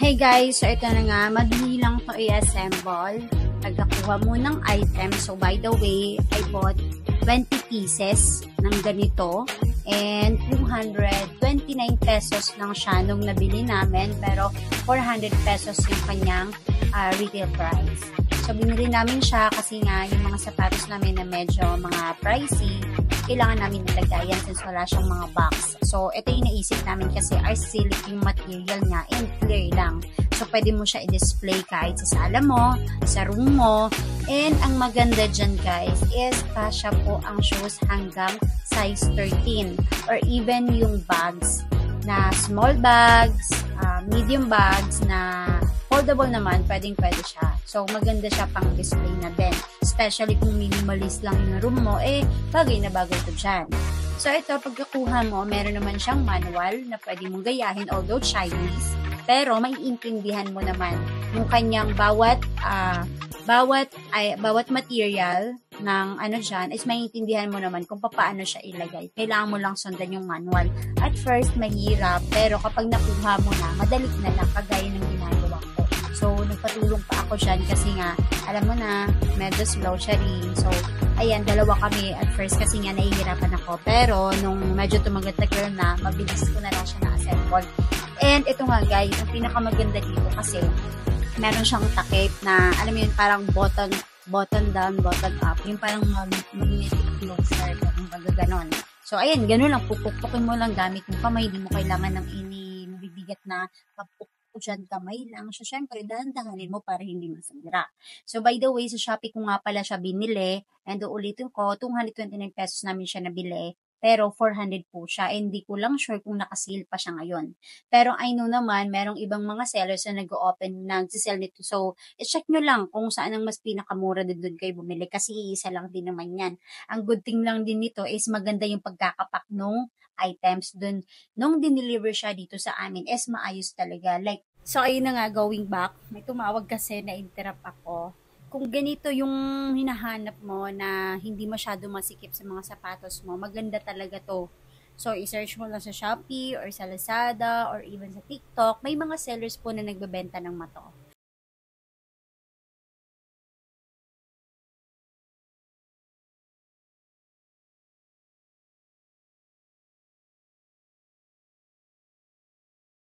Hey guys, so ito na nga, madali lang to i-assemble. Nagkakuha mo ng item. So by the way, I bought 20 pieces ng ganito and 229 pesos lang siya nung nabili namin, pero 400 pesos yung kanyang retail price. So binili namin siya kasi nga yung mga sapatos namin na medyo mga pricey, kailangan namin nilagayan since wala siyang mga box. So ito yung naisip namin kasi acrylic yung material niya and clear lang. So pwede mo siya i-display kahit sa sala mo, sa room mo. And ang maganda dyan guys is kasya po ang shoes hanggang size 13 or even yung bags na small bags, medium bags na foldable naman, pwede siya. So, maganda siya pang display na din. Especially kung minimalist lang yung room mo, bagay na bagay ito dyan. So, ito, pagkakuha mo, meron naman siyang manual na pwede mong gayahin, although Chinese. Pero, maiintindihan mo naman yung kanyang bawat material ng ano dyan is maiintindihan mo naman kung paano siya ilagay. Kailangan mo lang sundan yung manual. At first, mahirap. Pero kapag nakuha mo na, madali na lang kagaya ng ginagawa ko. So, nagpatulong pa ako dyan kasi nga, alam mo na, medyo slow siya rin. So, ayan, dalawa kami at first kasi nga nahihirapan ako. Pero, nung medyo tumagal-tagal na, mabilis ko na lang siya na-assemble. And, ito nga guys, ang pinakamaganda dito kasi, meron siyang takip na, alam mo yun, parang button down, button up. Yung parang magnetic closer, parang ganon. So, ayan, ganun lang, pupukpukin mo lang gamit yung kamay, hindi mo kailangan ng mabibigat na papukpuk dyan kamay lang. So, syempre, dahan-dahanin mo para hindi masira. So, by the way, sa Shopee ko nga pala siya binili, and ulitin ko, 229 pesos namin siya nabili, pero 400 po siya. And hindi ko lang sure kung nakasale pa siya ngayon. Pero I know naman, merong ibang mga sellers na nag-open, nagsisell nito. So, check nyo lang kung saan ang mas pinakamura din doon kayo bumili kasi isa lang din naman yan. Ang good thing lang din nito is maganda yung pagkakapak nung items dun. Nung dineliver siya dito sa amin is maayos talaga. Like, so ayun na nga, going back, may tumawag kasi na interrupt ako. Kung ganito yung hinahanap mo na hindi masyado masikip sa mga sapatos mo, maganda talaga to. So, i-search mo lang sa Shopee or sa Lazada or even sa TikTok. May mga sellers po na nagbebenta ng mato.